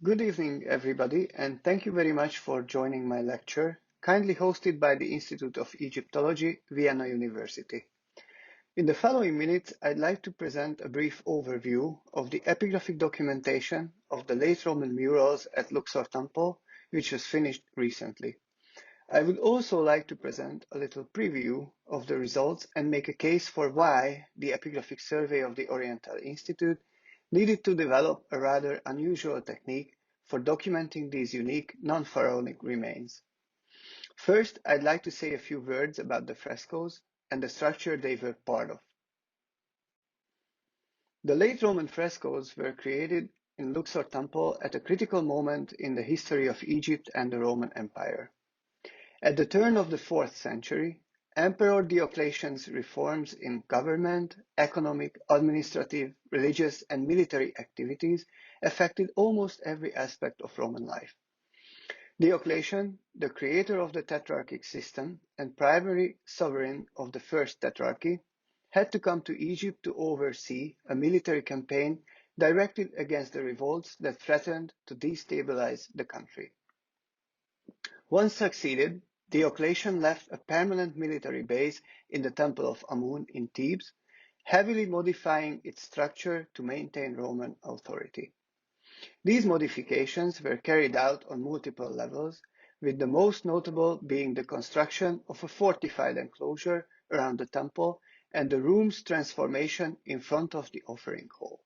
Good evening, everybody, and thank you very much for joining my lecture, kindly hosted by the Institute of Egyptology, Vienna University. In the following minutes, I'd like to present a brief overview of the epigraphic documentation of the late Roman murals at Luxor Temple, which was finished recently. I would also like to present a little preview of the results and make a case for why the Epigraphic Survey of the Oriental Institute needed to develop a rather unusual technique for documenting these unique non-Pharaonic remains. First, I'd like to say a few words about the frescoes and the structure they were part of. The late Roman frescoes were created in Luxor Temple at a critical moment in the history of Egypt and the Roman Empire. At the turn of the 4th century, Emperor Diocletian's reforms in government, economic, administrative, religious, and military activities affected almost every aspect of Roman life. Diocletian, the creator of the tetrarchic system and primary sovereign of the First Tetrarchy, had to come to Egypt to oversee a military campaign directed against the revolts that threatened to destabilize the country. Once succeeded, Diocletian left a permanent military base in the Temple of Amun in Thebes, heavily modifying its structure to maintain Roman authority. These modifications were carried out on multiple levels, with the most notable being the construction of a fortified enclosure around the temple and the room's transformation in front of the offering hall.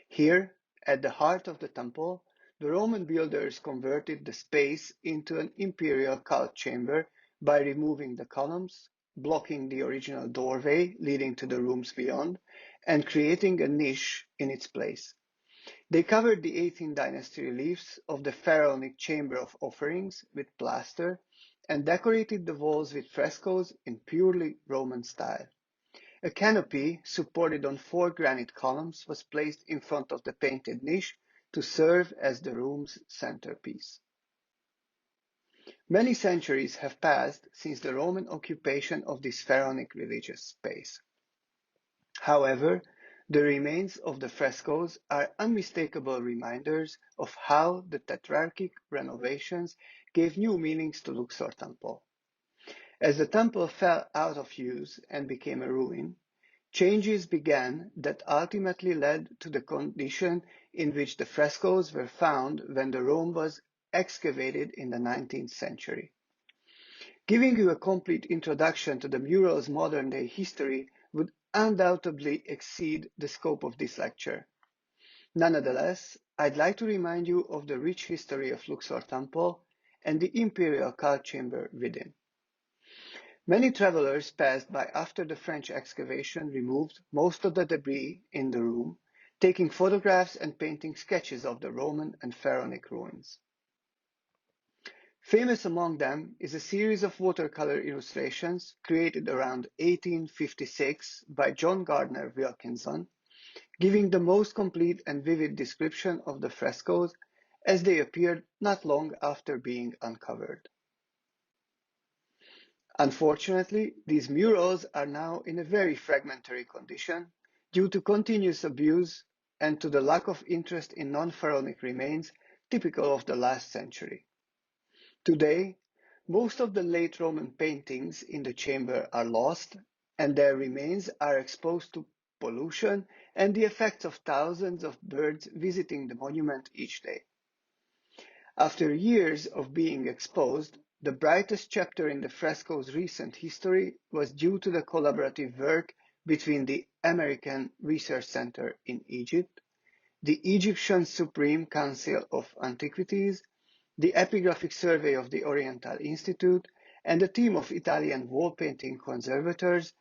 Here, at the heart of the temple, the Roman builders converted the space into an imperial cult chamber by removing the columns, blocking the original doorway leading to the rooms beyond, and creating a niche in its place. They covered the 18th dynasty reliefs of the Pharaonic Chamber of Offerings with plaster and decorated the walls with frescoes in purely Roman style. A canopy supported on 4 granite columns was placed in front of the painted niche to serve as the room's centerpiece. Many centuries have passed since the Roman occupation of this pharaonic religious space. However, the remains of the frescoes are unmistakable reminders of how the tetrarchic renovations gave new meanings to Luxor Temple. As the temple fell out of use and became a ruin, changes began that ultimately led to the condition in which the frescoes were found when the Rome was excavated in the 19th century. Giving you a complete introduction to the mural's modern-day history would undoubtedly exceed the scope of this lecture. Nonetheless, I'd like to remind you of the rich history of Luxor Temple and the Imperial cult chamber within. Many travelers passed by after the French excavation removed most of the debris in the room, taking photographs and painting sketches of the Roman and Pharaonic ruins. Famous among them is a series of watercolor illustrations created around 1856 by John Gardner Wilkinson, giving the most complete and vivid description of the frescoes as they appeared not long after being uncovered. Unfortunately, these murals are now in a very fragmentary condition due to continuous abuse and to the lack of interest in non-Pharaonic remains typical of the last century. Today, most of the late Roman paintings in the chamber are lost, and their remains are exposed to pollution and the effects of thousands of birds visiting the monument each day. After years of being exposed, the brightest chapter in the fresco's recent history was due to the collaborative work between the American Research Center in Egypt, the Egyptian Supreme Council of Antiquities, the Epigraphic Survey of the Oriental Institute, and a team of Italian wall painting conservators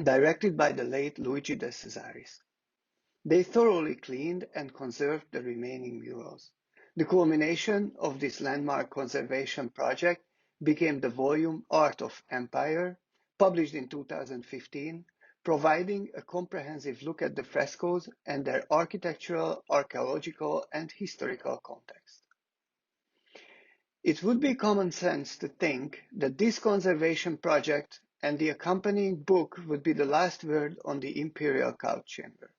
directed by the late Luigi de Cesaris. They thoroughly cleaned and conserved the remaining murals. The culmination of this landmark conservation project became the volume Art of Empire, published in 2015, providing a comprehensive look at the frescoes and their architectural, archaeological, and historical context. It would be common sense to think that this conservation project and the accompanying book would be the last word on the Imperial cult chamber.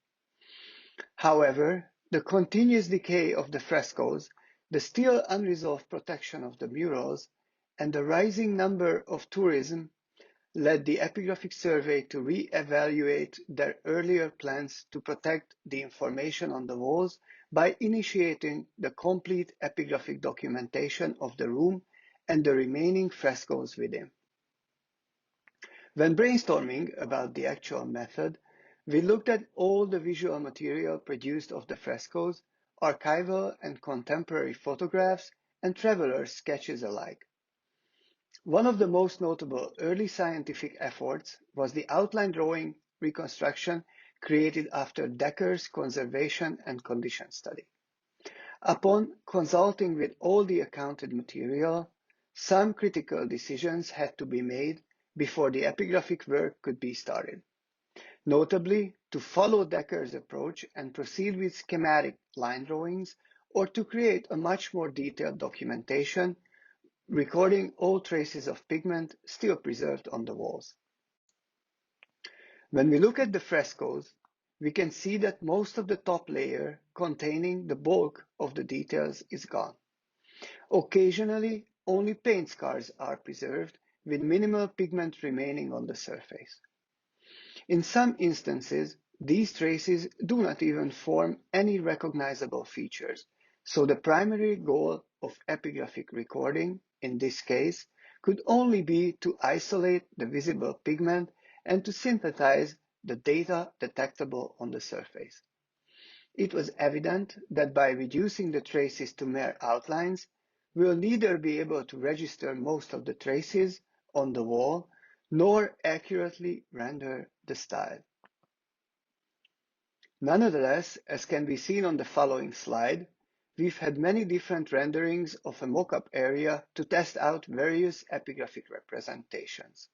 However, The continuous decay of the frescoes, the still unresolved protection of the murals, and the rising number of tourism led the Epigraphic Survey to re-evaluate their earlier plans to protect the information on the walls by initiating the complete epigraphic documentation of the room and the remaining frescoes within. When brainstorming about the actual method, we looked at all the visual material produced of the frescoes, archival and contemporary photographs, and traveler sketches alike. One of the most notable early scientific efforts was the outline drawing reconstruction created after Decker's conservation and condition study. Upon consulting with all the accounted material, some critical decisions had to be made before the epigraphic work could be started. Notably, to follow Decker's approach and proceed with schematic line drawings, or to create a much more detailed documentation recording all traces of pigment still preserved on the walls. When we look at the frescoes, we can see that most of the top layer containing the bulk of the details is gone. Occasionally, only paint scars are preserved, with minimal pigment remaining on the surface. In some instances, these traces do not even form any recognizable features, so the primary goal of epigraphic recording, in this case, could only be to isolate the visible pigment and to synthesize the data detectable on the surface. It was evident that by reducing the traces to mere outlines, we will neither be able to register most of the traces on the wall, nor accurately render the style. Nonetheless, as can be seen on the following slide, we've had many different renderings of a mock-up area to test out various epigraphic representations.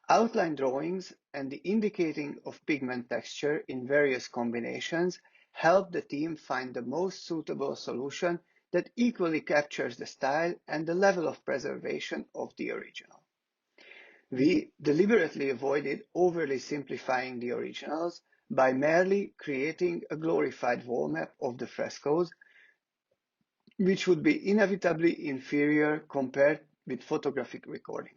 Outline drawings and the indicating of pigment texture in various combinations help the team find the most suitable solution that equally captures the style and the level of preservation of the original. We deliberately avoided overly simplifying the originals by merely creating a glorified wall map of the frescoes, which would be inevitably inferior compared with photographic recording.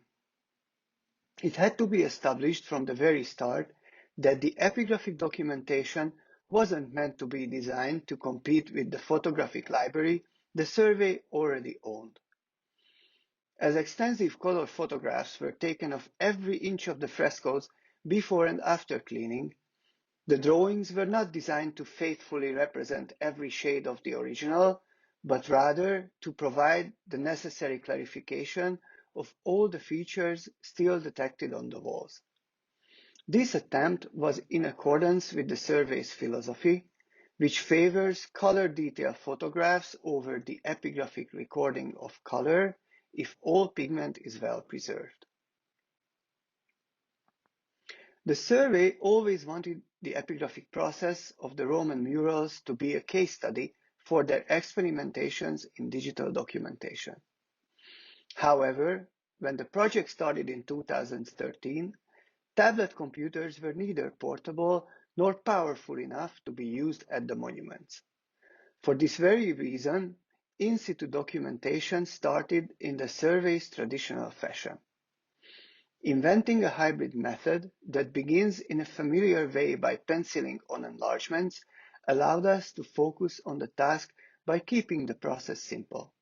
It had to be established from the very start that the epigraphic documentation wasn't meant to be designed to compete with the photographic library the survey already owned. As extensive color photographs were taken of every inch of the frescoes before and after cleaning, the drawings were not designed to faithfully represent every shade of the original, but rather to provide the necessary clarification of all the features still detected on the walls. This attempt was in accordance with the survey's philosophy, which favors color detail photographs over the epigraphic recording of color if all pigment is well preserved. The survey always wanted the epigraphic process of the Roman murals to be a case study for their experimentations in digital documentation. However, when the project started in 2013, tablet computers were neither portable nor powerful enough to be used at the monuments. For this very reason, in situ documentation started in the survey's traditional fashion. Inventing a hybrid method that begins in a familiar way by penciling on enlargements allowed us to focus on the task by keeping the process simple.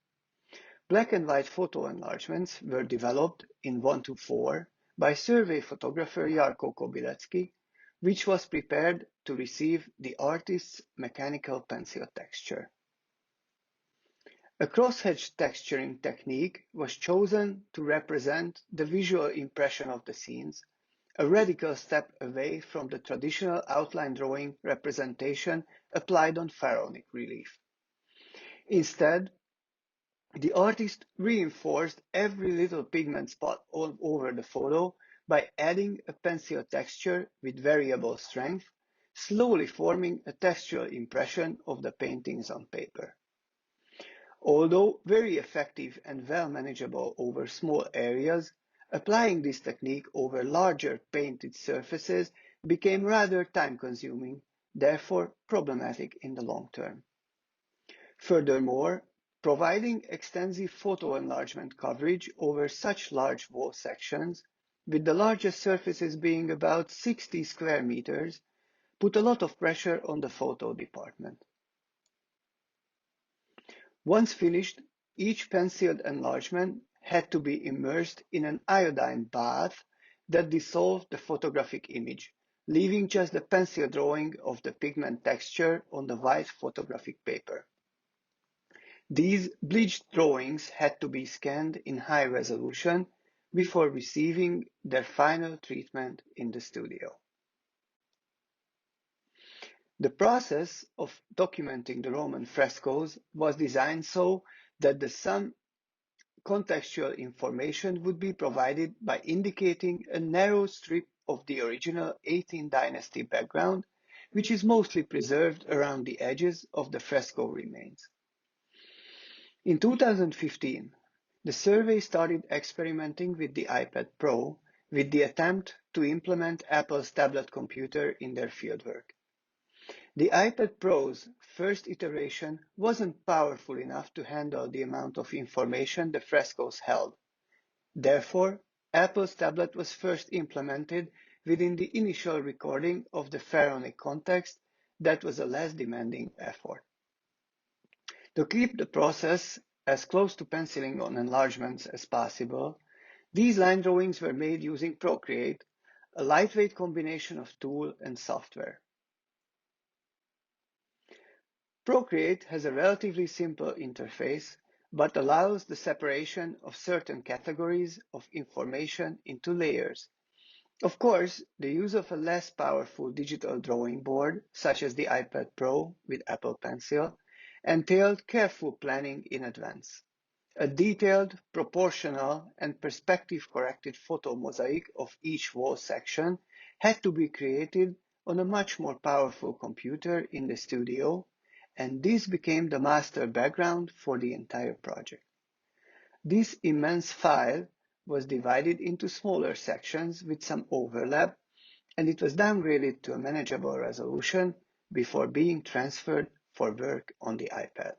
Black and white photo enlargements were developed in 1:4 by survey photographer Jarko Kobylecki, which was prepared to receive the artist's mechanical pencil texture. A crosshatch texturing technique was chosen to represent the visual impression of the scenes, a radical step away from the traditional outline drawing representation applied on Pharaonic relief. Instead, the artist reinforced every little pigment spot all over the photo by adding a pencil texture with variable strength, slowly forming a textural impression of the paintings on paper. Although very effective and well manageable over small areas, applying this technique over larger painted surfaces became rather time-consuming, therefore problematic in the long term. Furthermore, providing extensive photo enlargement coverage over such large wall sections, with the largest surfaces being about 60 square meters, put a lot of pressure on the photo department. Once finished, each penciled enlargement had to be immersed in an iodine bath that dissolved the photographic image, leaving just the pencil drawing of the pigment texture on the white photographic paper. These bleached drawings had to be scanned in high resolution before receiving their final treatment in the studio. The process of documenting the Roman frescoes was designed so that some contextual information would be provided by indicating a narrow strip of the original 18th dynasty background, which is mostly preserved around the edges of the fresco remains. In 2015, the survey started experimenting with the iPad Pro with the attempt to implement Apple's tablet computer in their fieldwork. The iPad Pro's first iteration wasn't powerful enough to handle the amount of information the frescoes held. Therefore, Apple's tablet was first implemented within the initial recording of the Pharaonic context that was a less demanding effort. To keep the process as close to penciling on enlargements as possible, these line drawings were made using Procreate, a lightweight combination of tool and software. Procreate has a relatively simple interface, but allows the separation of certain categories of information into layers. Of course, the use of a less powerful digital drawing board, such as the iPad Pro with Apple Pencil, entailed careful planning in advance. A detailed, proportional, and perspective-corrected photo mosaic of each wall section had to be created on a much more powerful computer in the studio, and this became the master background for the entire project. This immense file was divided into smaller sections with some overlap, and it was downgraded to a manageable resolution before being transferred for work on the iPad.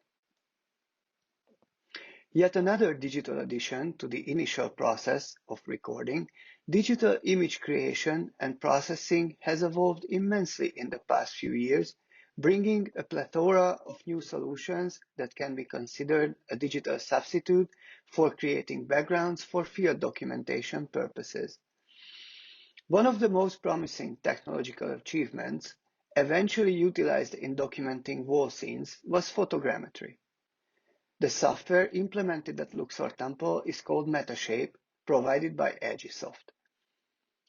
Yet another digital addition to the initial process of recording, digital image creation and processing has evolved immensely in the past few years, bringing a plethora of new solutions that can be considered a digital substitute for creating backgrounds for field documentation purposes. One of the most promising technological achievements, eventually utilized in documenting wall scenes, was photogrammetry. The software implemented at Luxor Temple is called Metashape, provided by Agisoft.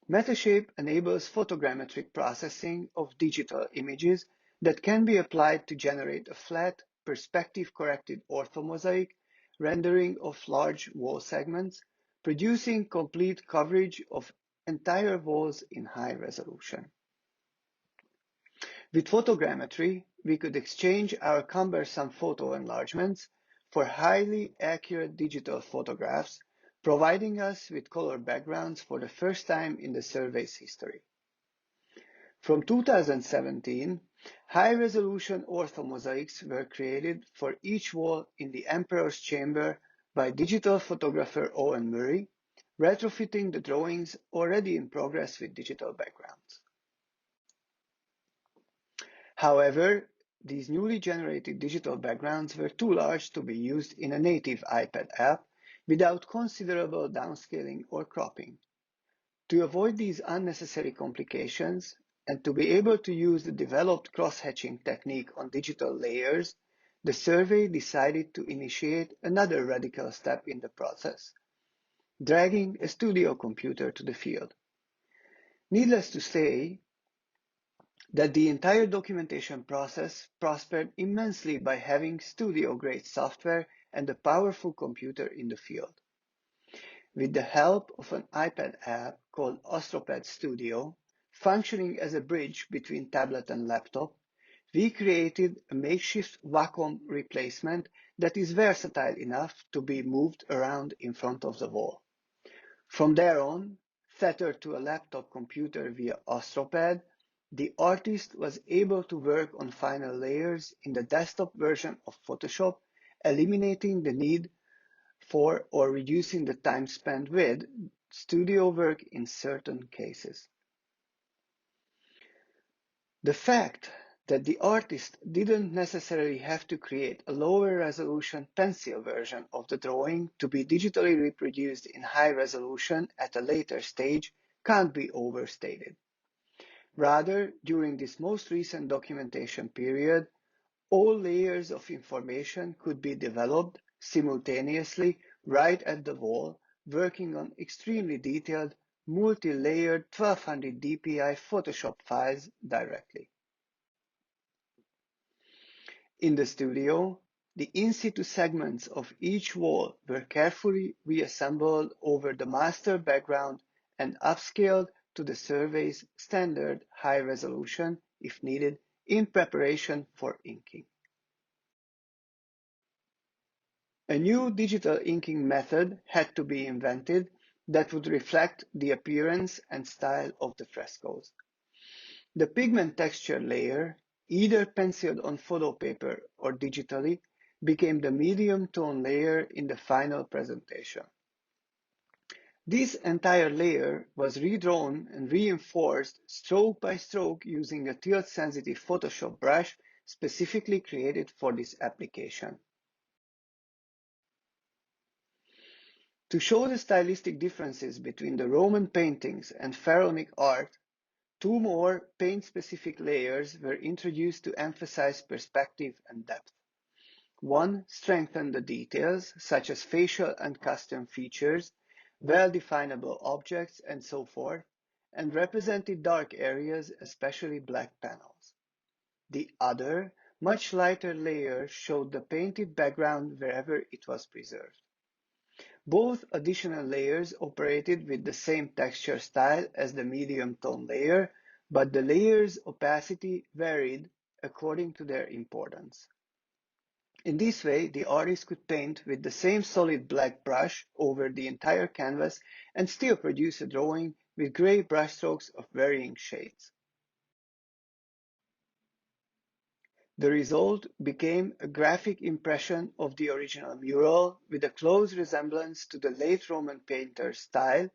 Metashape enables photogrammetric processing of digital images that can be applied to generate a flat, perspective-corrected orthomosaic rendering of large wall segments, producing complete coverage of entire walls in high resolution. With photogrammetry, we could exchange our cumbersome photo enlargements for highly accurate digital photographs, providing us with color backgrounds for the first time in the survey's history. From 2017, high-resolution orthomosaics were created for each wall in the Emperor's Chamber by digital photographer Owen Murray, retrofitting the drawings already in progress with digital backgrounds. However, these newly generated digital backgrounds were too large to be used in a native iPad app without considerable downscaling or cropping. To avoid these unnecessary complications, and to be able to use the developed cross-hatching technique on digital layers, the survey decided to initiate another radical step in the process, dragging a studio computer to the field. Needless to say, that the entire documentation process prospered immensely by having studio-grade software and a powerful computer in the field. With the help of an iPad app called Astropad Studio, functioning as a bridge between tablet and laptop, we created a makeshift Wacom replacement that is versatile enough to be moved around in front of the wall. From there on, tethered to a laptop computer via Astropad, the artist was able to work on final layers in the desktop version of Photoshop, eliminating the need for or reducing the time spent with studio work in certain cases. The fact that the artist didn't necessarily have to create a lower resolution pencil version of the drawing to be digitally reproduced in high resolution at a later stage can't be overstated. Rather, during this most recent documentation period, all layers of information could be developed simultaneously right at the wall, working on extremely detailed, multi-layered 1200 dpi Photoshop files directly. In the studio, the in-situ segments of each wall were carefully reassembled over the master background and upscaled to the survey's standard high resolution, if needed, in preparation for inking. A new digital inking method had to be invented that would reflect the appearance and style of the frescoes. The pigment texture layer, either penciled on photo paper or digitally, became the medium tone layer in the final presentation. This entire layer was redrawn and reinforced stroke by stroke using a tilt-sensitive Photoshop brush specifically created for this application. To show the stylistic differences between the Roman paintings and Pharaonic art, two more paint-specific layers were introduced to emphasize perspective and depth. One strengthened the details, such as facial and custom features, well-definable objects, and so forth, and represented dark areas, especially black panels. The other, much lighter layer showed the painted background wherever it was preserved. Both additional layers operated with the same texture style as the medium tone layer, but the layers' opacity varied according to their importance. In this way, the artist could paint with the same solid black brush over the entire canvas and still produce a drawing with gray brushstrokes of varying shades. The result became a graphic impression of the original mural with a close resemblance to the late Roman painter's style,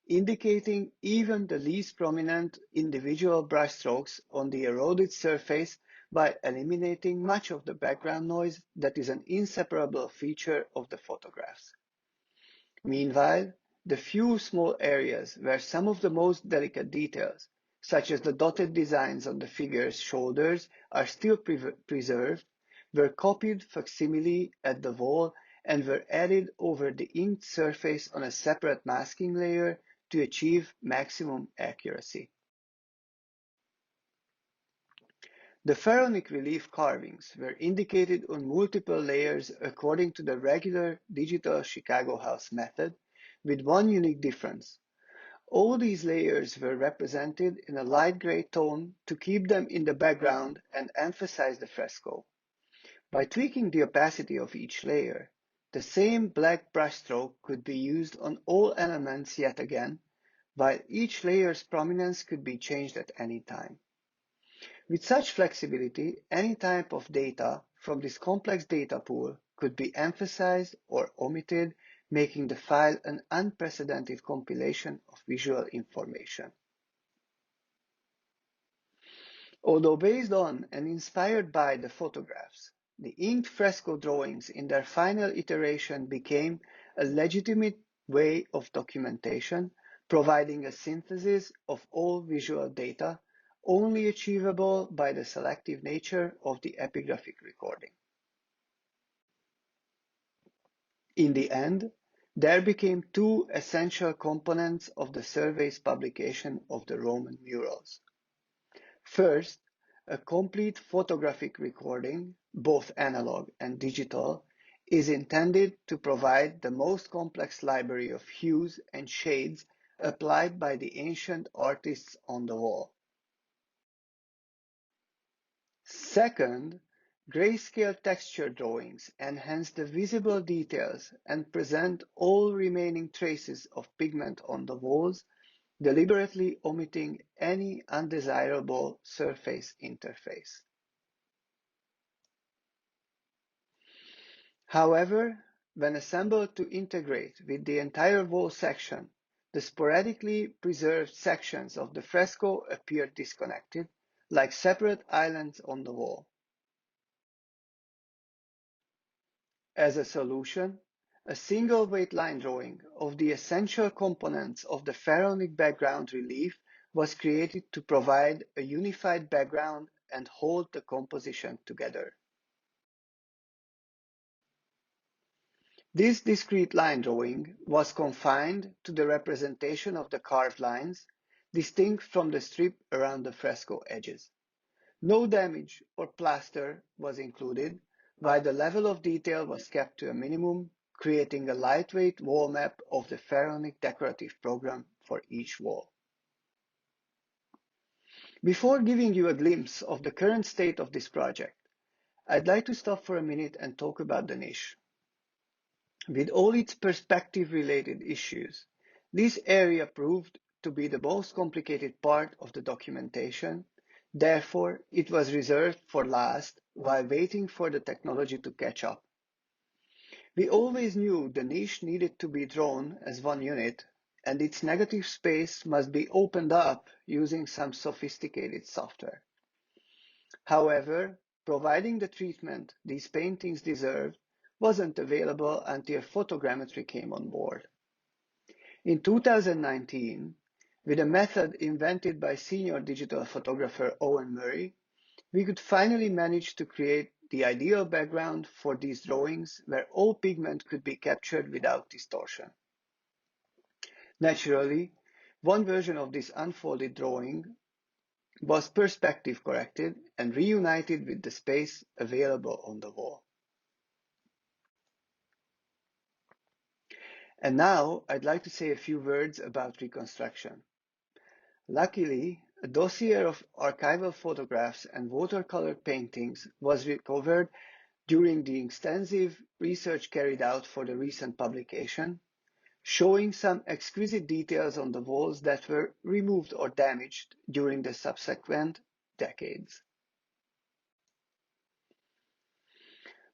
indicating even the least prominent individual brushstrokes on the eroded surface by eliminating much of the background noise that is an inseparable feature of the photographs. Meanwhile, the few small areas where some of the most delicate details, such as the dotted designs on the figure's shoulders, are still preserved, were copied facsimile at the wall and were added over the inked surface on a separate masking layer to achieve maximum accuracy. The Pharaonic relief carvings were indicated on multiple layers according to the regular digital Chicago house method, with one unique difference. All these layers were represented in a light gray tone to keep them in the background and emphasize the fresco. By tweaking the opacity of each layer, the same black brushstroke could be used on all elements yet again, while each layer's prominence could be changed at any time. With such flexibility, any type of data from this complex data pool could be emphasized or omitted, making the file an unprecedented compilation of visual information. Although based on and inspired by the photographs, the inked fresco drawings in their final iteration became a legitimate way of documentation, providing a synthesis of all visual data, only achievable by the selective nature of the epigraphic recording. In the end, there became two essential components of the survey's publication of the Roman murals. First, a complete photographic recording, both analog and digital, is intended to provide the most complex library of hues and shades applied by the ancient artists on the wall. Second, grayscale texture drawings enhance the visible details and present all remaining traces of pigment on the walls, deliberately omitting any undesirable surface interface. However, when assembled to integrate with the entire wall section, the sporadically preserved sections of the fresco appear disconnected, like separate islands on the wall. As a solution, a single weight line drawing of the essential components of the pharaonic background relief was created to provide a unified background and hold the composition together. This discrete line drawing was confined to the representation of the carved lines, distinct from the strip around the fresco edges. No damage or plaster was included, while the level of detail was kept to a minimum, creating a lightweight wall map of the pharaonic decorative program for each wall. Before giving you a glimpse of the current state of this project, I'd like to stop for a minute and talk about the niche. With all its perspective-related issues, this area proved to be the most complicated part of the documentation. Therefore, it was reserved for last while waiting for the technology to catch up. We always knew the niche needed to be drawn as one unit, and its negative space must be opened up using some sophisticated software. However, providing the treatment these paintings deserved wasn't available until photogrammetry came on board. In 2019, with a method invented by senior digital photographer Owen Murray, we could finally manage to create the ideal background for these drawings where all pigment could be captured without distortion. Naturally, one version of this unfolded drawing was perspective corrected and reunited with the space available on the wall. And now I'd like to say a few words about reconstruction. Luckily, a dossier of archival photographs and watercolor paintings was recovered during the extensive research carried out for the recent publication, showing some exquisite details on the walls that were removed or damaged during the subsequent decades.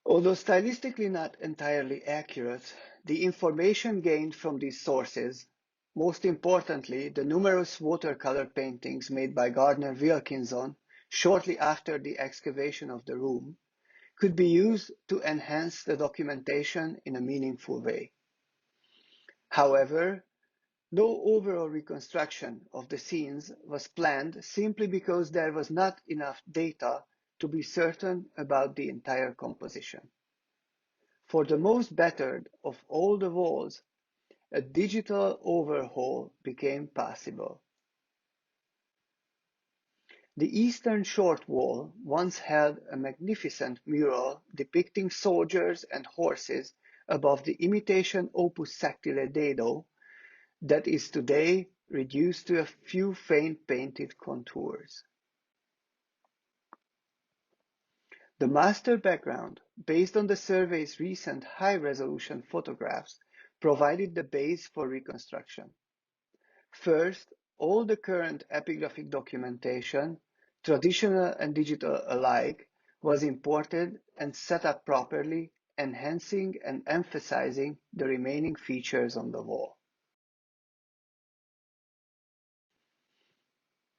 Although stylistically not entirely accurate, the information gained from these sources, most importantly the numerous watercolor paintings made by Gardner Wilkinson shortly after the excavation of the room, could be used to enhance the documentation in a meaningful way. However, no overall reconstruction of the scenes was planned simply because there was not enough data to be certain about the entire composition. For the most battered of all the walls, a digital overhaul became possible. The eastern short wall once held a magnificent mural depicting soldiers and horses above the imitation opus sectile dado that is today reduced to a few faint painted contours. The master background, based on the survey's recent high-resolution photographs, provided the base for reconstruction. First, all the current epigraphic documentation, traditional and digital alike, was imported and set up properly, enhancing and emphasizing the remaining features on the wall.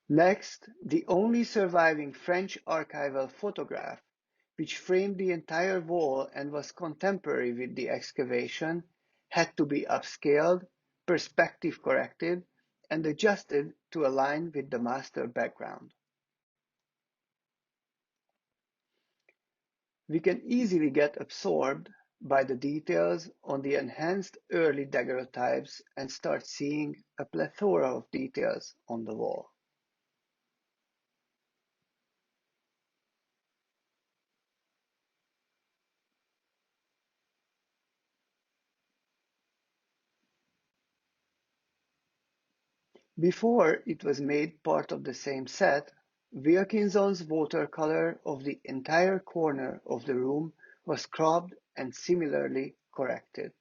Next, the only surviving French archival photograph, which framed the entire wall and was contemporary with the excavation, had to be upscaled, perspective corrected, and adjusted to align with the master background. We can easily get absorbed by the details on the enhanced early daguerreotypes and start seeing a plethora of details on the wall. Before it was made part of the same set, Wilkinson's watercolor of the entire corner of the room was cropped and similarly corrected.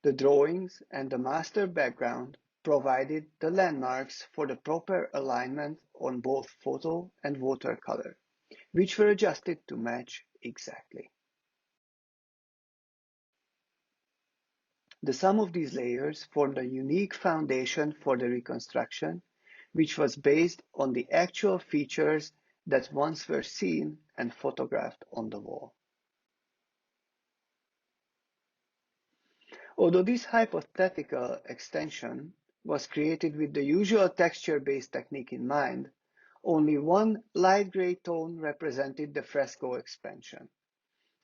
The drawings and the master background provided the landmarks for the proper alignment on both photo and watercolor, which were adjusted to match exactly. The sum of these layers formed a unique foundation for the reconstruction, which was based on the actual features that once were seen and photographed on the wall. Although this hypothetical extension was created with the usual texture-based technique in mind, only one light gray tone represented the fresco expansion,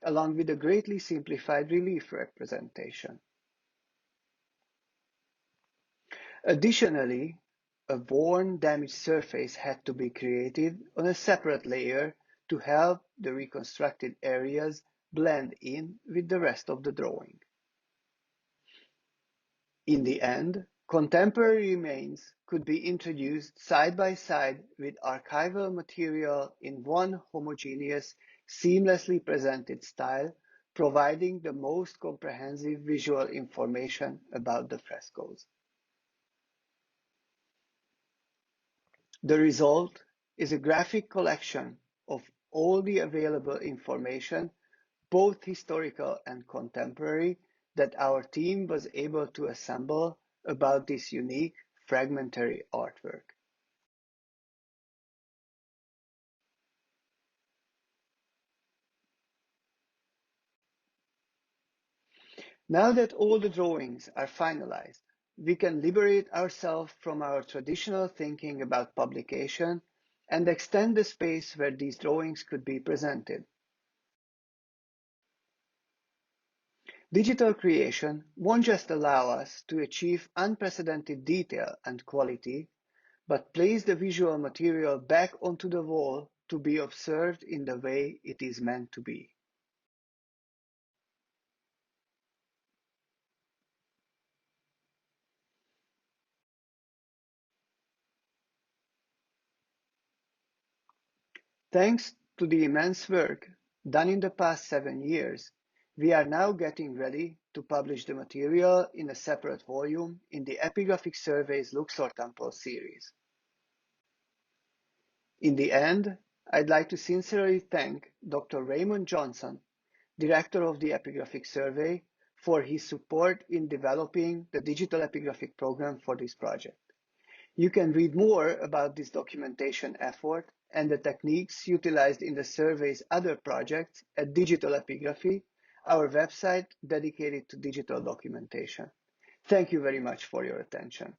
along with a greatly simplified relief representation. Additionally, a worn, damaged surface had to be created on a separate layer to help the reconstructed areas blend in with the rest of the drawing. In the end, contemporary remains could be introduced side by side with archival material in one homogeneous, seamlessly presented style, providing the most comprehensive visual information about the frescoes. The result is a graphic collection of all the available information, both historical and contemporary, that our team was able to assemble about this unique fragmentary artwork. Now that all the drawings are finalized, we can liberate ourselves from our traditional thinking about publication and extend the space where these drawings could be presented. Digital creation won't just allow us to achieve unprecedented detail and quality, but place the visual material back onto the wall to be observed in the way it is meant to be. Thanks to the immense work done in the past 7 years, we are now getting ready to publish the material in a separate volume in the Epigraphic Survey's Luxor Temple series. In the end, I'd like to sincerely thank Dr. Raymond Johnson, Director of the Epigraphic Survey, for his support in developing the digital epigraphic program for this project. You can read more about this documentation effort and the techniques utilized in the survey's other projects at Digital Epigraphy, our website dedicated to digital documentation. Thank you very much for your attention.